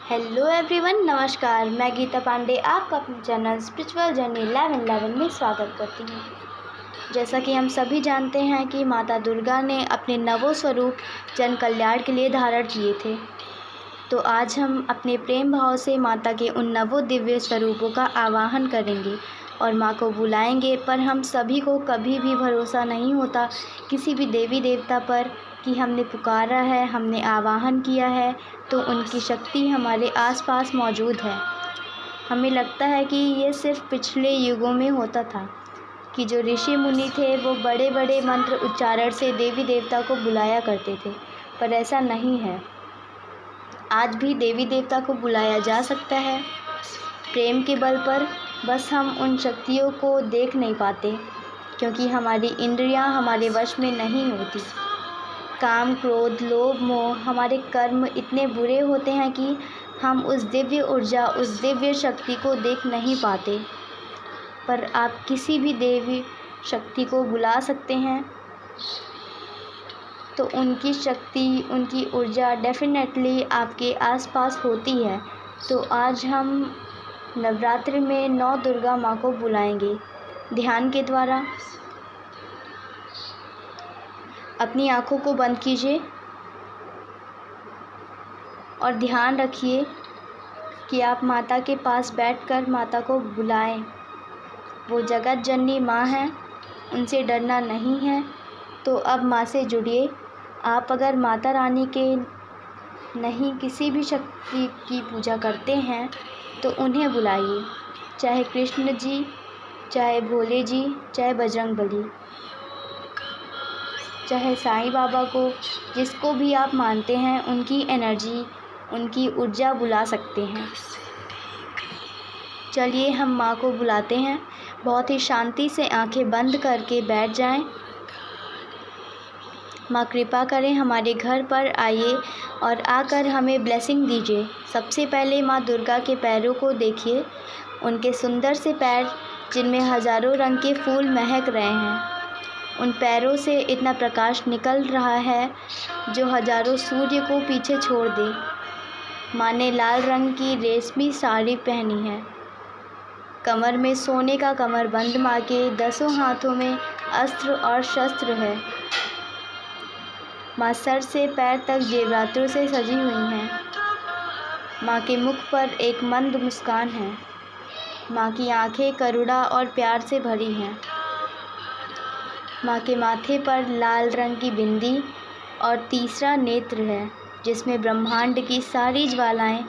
Hello everyone, नमस्कार। मैं गीता पांडे आपका अपने चैनल स्पिरिचुअल जर्नी 1111 में स्वागत करती हूँ। जैसा कि हम सभी जानते हैं कि माता दुर्गा ने अपने नवों स्वरूप जन कल्याण के लिए धारण किए थे। तो आज हम अपने प्रेम भाव से माता के उन नवों दिव्य स्वरूपों का आवाहन करेंगे और माँ को बुलाएंगे। पर हम सभी को कभी भी भरोसा नहीं होता किसी भी देवी देवता पर कि हमने पुकारा है, हमने आवाहन किया है तो उनकी शक्ति हमारे आसपास मौजूद है। हमें लगता है कि ये सिर्फ पिछले युगों में होता था कि जो ऋषि मुनि थे वो बड़े बड़े मंत्र उच्चारण से देवी देवता को बुलाया करते थे, पर ऐसा नहीं है। आज भी देवी देवता को बुलाया जा सकता है प्रेम के बल पर। बस हम उन शक्तियों को देख नहीं पाते क्योंकि हमारी इंद्रियां हमारे वश में नहीं होती। काम, क्रोध, लोभ, मोह हमारे कर्म इतने बुरे होते हैं कि हम उस दिव्य ऊर्जा, उस दिव्य शक्ति को देख नहीं पाते। पर आप किसी भी देवी शक्ति को बुला सकते हैं तो उनकी शक्ति, उनकी ऊर्जा डेफिनेटली आपके आसपास होती है। तो आज हम नवरात्रि में 9 दुर्गा माँ को बुलाएंगे ध्यान के द्वारा। अपनी आँखों को बंद कीजिए और ध्यान रखिए कि आप माता के पास बैठकर माता को बुलाएं। वो जगत जननी माँ हैं, उनसे डरना नहीं है। तो अब माँ से जुड़िए। आप अगर माता रानी के नहीं किसी भी शक्ति की पूजा करते हैं तो उन्हें बुलाइए, चाहे कृष्ण जी, चाहे भोले जी, चाहे बजरंगबली, चाहे साईं बाबा को, जिसको भी आप मानते हैं उनकी एनर्जी, उनकी ऊर्जा बुला सकते हैं। चलिए हम माँ को बुलाते हैं। बहुत ही शांति से आंखें बंद करके बैठ जाएं। माँ कृपा करें, हमारे घर पर आइए और आकर हमें ब्लेसिंग दीजिए। सबसे पहले माँ दुर्गा के पैरों को देखिए, उनके सुंदर से पैर जिनमें हज़ारों रंग के फूल महक रहे हैं। उन पैरों से इतना प्रकाश निकल रहा है जो हज़ारों सूर्य को पीछे छोड़ दे। माँ ने लाल रंग की रेशमी साड़ी पहनी है। कमर में सोने का कमरबंद, माँ के 10 हाथों में अस्त्र और शस्त्र है। माँ सर से पैर तक जेवरातों से सजी हुई हैं। माँ के मुख पर एक मंद मुस्कान है। माँ की आंखें करुणा और प्यार से भरी हैं। माँ के माथे पर लाल रंग की बिंदी और तीसरा नेत्र है जिसमें ब्रह्मांड की सारी ज्वालाएं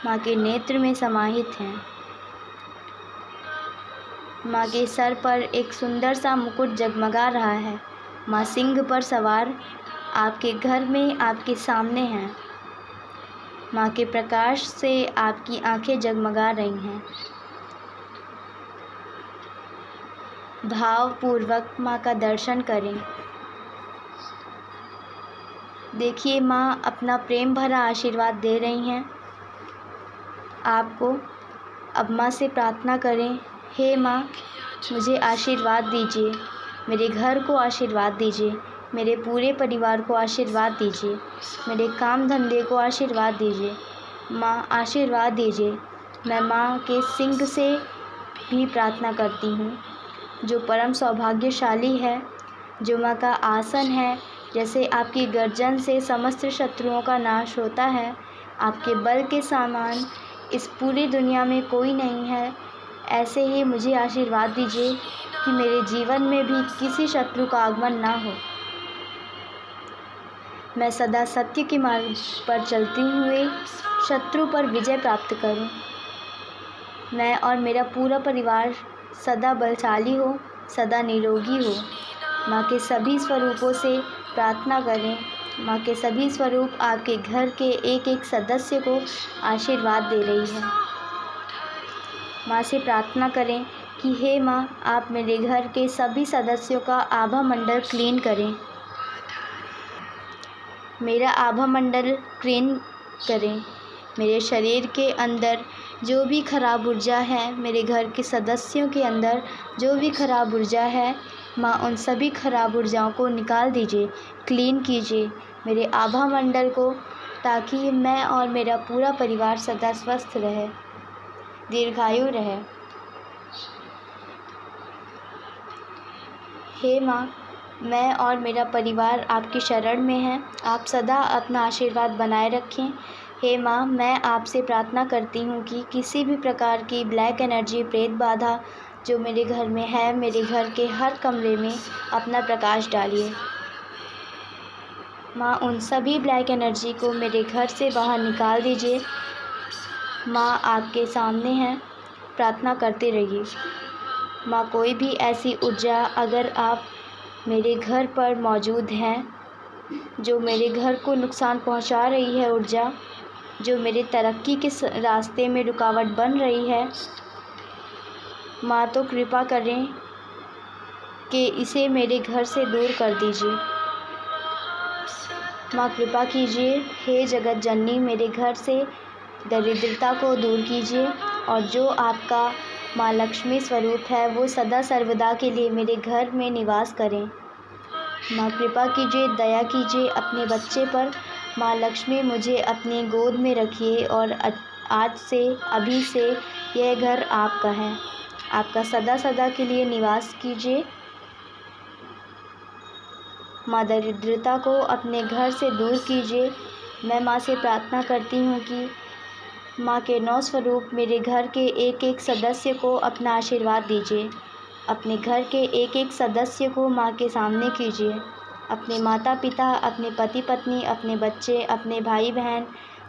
माँ के नेत्र में समाहित हैं। माँ के सर पर एक सुंदर सा मुकुट जगमगा रहा है। माँ सिंह पर सवार आपके घर में, आपके सामने हैं। माँ के प्रकाश से आपकी आंखें जगमगा रही हैं। भावपूर्वक माँ का दर्शन करें। देखिए माँ अपना प्रेम भरा आशीर्वाद दे रही हैं आपको। अब माँ से प्रार्थना करें, हे माँ मुझे आशीर्वाद दीजिए, मेरे घर को आशीर्वाद दीजिए, मेरे पूरे परिवार को आशीर्वाद दीजिए, मेरे काम धंधे को आशीर्वाद दीजिए। माँ आशीर्वाद दीजिए। मैं माँ के सिंह से भी प्रार्थना करती हूँ जो परम सौभाग्यशाली है, जो माँ का आसन है। जैसे आपकी गर्जन से समस्त शत्रुओं का नाश होता है, आपके बल के समान इस पूरी दुनिया में कोई नहीं है, ऐसे ही मुझे आशीर्वाद दीजिए कि मेरे जीवन में भी किसी शत्रु का आगमन ना हो। मैं सदा सत्य के मार्ग पर चलती हुए शत्रु पर विजय प्राप्त करूं। मैं और मेरा पूरा परिवार सदा बलशाली हो, सदा निरोगी हो। माँ के सभी स्वरूपों से प्रार्थना करें। माँ के सभी स्वरूप आपके घर के एक एक सदस्य को आशीर्वाद दे रही है। माँ से प्रार्थना करें कि हे माँ आप मेरे घर के सभी सदस्यों का आभा मंडल क्लीन करें। मेरा आभा मंडल क्लीन करें। मेरे शरीर के अंदर जो भी खराब ऊर्जा है, मेरे घर के सदस्यों के अंदर जो भी खराब ऊर्जा है, माँ उन सभी खराब ऊर्जाओं को निकाल दीजिए, क्लीन कीजिए। मेरे आभा मंडल को ताकि मैं और मेरा पूरा परिवार सदा स्वस्थ रहे, दीर्घायु रहे। हे माँ, मैं और मेरा परिवार आपकी शरण में हैं। आप सदा अपना आशीर्वाद बनाए रखें। हे माँ, मैं आपसे प्रार्थना करती हूँ कि किसी भी प्रकार की ब्लैक एनर्जी, प्रेत बाधा जो मेरे घर में है, मेरे घर के हर कमरे में अपना प्रकाश डालिए। माँ, उन सभी ब्लैक एनर्जी को मेरे घर से बाहर निकाल दीजिए। माँ, आपके सामने हैं, प्रार्थना करते रहिए। माँ, कोई भी ऐसी ऊर्जा अगर आप मेरे घर पर मौजूद हैं जो मेरे घर को नुकसान पहुंचा रही है, ऊर्जा जो मेरे तरक्की के रास्ते में रुकावट बन रही है, माँ तो कृपा करें कि इसे मेरे घर से दूर कर दीजिए। माँ, कृपा कीजिए, हे जगत जननी, मेरे घर से दरिद्रता को दूर कीजिए और जो आपका माँ लक्ष्मी स्वरूप है वो सदा सर्वदा के लिए मेरे घर में निवास करें। माँ, कृपा कीजिए, दया कीजिए अपने बच्चे पर। माँ लक्ष्मी, मुझे अपनी गोद में रखिए और आज से, अभी से यह घर आपका है। आपका सदा सदा के लिए निवास कीजिए। माँ, दरिद्रता को अपने घर से दूर कीजिए। मैं माँ से प्रार्थना करती हूँ कि माँ के 9 स्वरूप मेरे घर के एक एक सदस्य को अपना आशीर्वाद दीजिए। अपने घर के एक एक सदस्य को माँ के सामने कीजिए। अपने माता पिता, अपने पति पत्नी, अपने बच्चे, अपने भाई बहन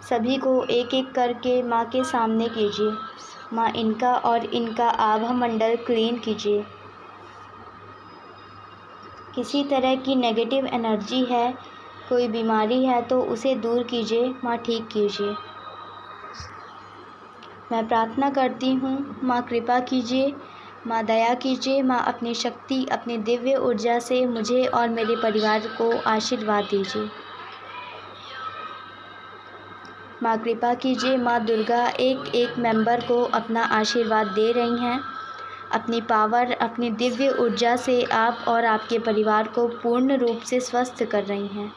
सभी को एक एक करके माँ के सामने कीजिए। माँ, इनका और इनका आभा मंडल क्लीन कीजिए। किसी तरह की नेगेटिव एनर्जी है, कोई बीमारी है तो उसे दूर कीजिए। माँ, ठीक कीजिए। मैं प्रार्थना करती हूँ, माँ कृपा कीजिए, माँ दया कीजिए। माँ, अपनी शक्ति, अपनी दिव्य ऊर्जा से मुझे और मेरे परिवार को आशीर्वाद दीजिए। माँ, कृपा कीजिए। माँ दुर्गा एक एक मेंबर को अपना आशीर्वाद दे रही हैं। अपनी पावर, अपनी दिव्य ऊर्जा से आप और आपके परिवार को पूर्ण रूप से स्वस्थ कर रही हैं।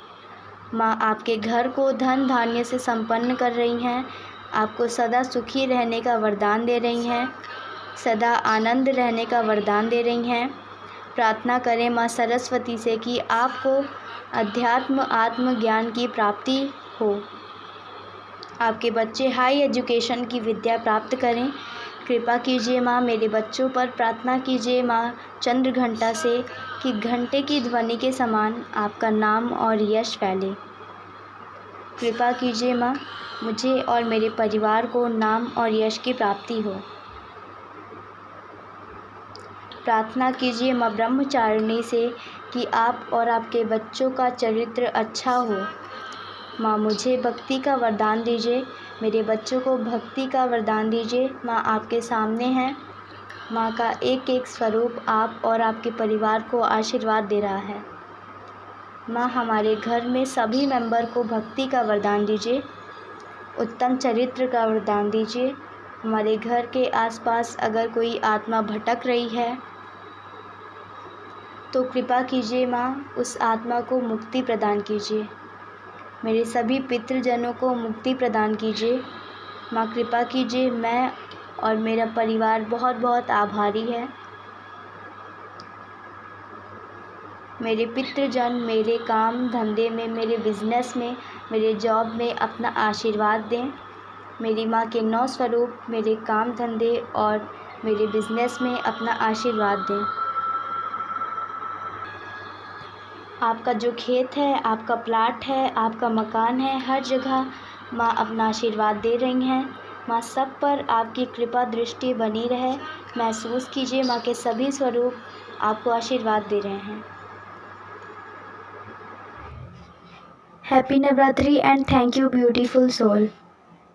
माँ, आपके घर को धन धान्य से संपन्न कर रही हैं। आपको सदा सुखी रहने का वरदान दे रही हैं, सदा आनंद रहने का वरदान दे रही हैं। प्रार्थना करें माँ सरस्वती से कि आपको अध्यात्म आत्मज्ञान की प्राप्ति हो। आपके बच्चे हाई एजुकेशन की विद्या प्राप्त करें। कृपा कीजिए माँ, मेरे बच्चों पर प्रार्थना कीजिए माँ चंद्र घंटा से कि घंटे की ध्वनि के समान आपका नाम और यश फैले। कृपा कीजिए माँ, मुझे और मेरे परिवार को नाम और यश की प्राप्ति हो। प्रार्थना कीजिए माँ ब्रह्मचारिणी से कि आप और आपके बच्चों का चरित्र अच्छा हो। माँ, मुझे भक्ति का वरदान दीजिए, मेरे बच्चों को भक्ति का वरदान दीजिए। माँ, आपके सामने हैं। माँ का एक एक स्वरूप आप और आपके परिवार को आशीर्वाद दे रहा है। माँ, हमारे घर में सभी मेंबर को भक्ति का वरदान दीजिए, उत्तम चरित्र का वरदान दीजिए। हमारे घर के आसपास अगर कोई आत्मा भटक रही है तो कृपा कीजिए माँ, उस आत्मा को मुक्ति प्रदान कीजिए। मेरे सभी पितृजनों को मुक्ति प्रदान कीजिए। माँ, कृपा कीजिए, मैं और मेरा परिवार बहुत बहुत आभारी है। मेरे पितृजन मेरे काम धंधे में, मेरे बिज़नेस में, मेरे जॉब में अपना आशीर्वाद दें। मेरी माँ के 9 स्वरूप मेरे काम धंधे और मेरे बिज़नेस में अपना आशीर्वाद दें। आपका जो खेत है, आपका प्लाट है, आपका मकान है, हर जगह माँ अपना आशीर्वाद दे रही हैं। माँ, सब पर आपकी कृपा दृष्टि बनी रहे। महसूस कीजिए माँ के सभी स्वरूप आपको आशीर्वाद दे रहे हैं। Happy Navratri and thank you beautiful soul.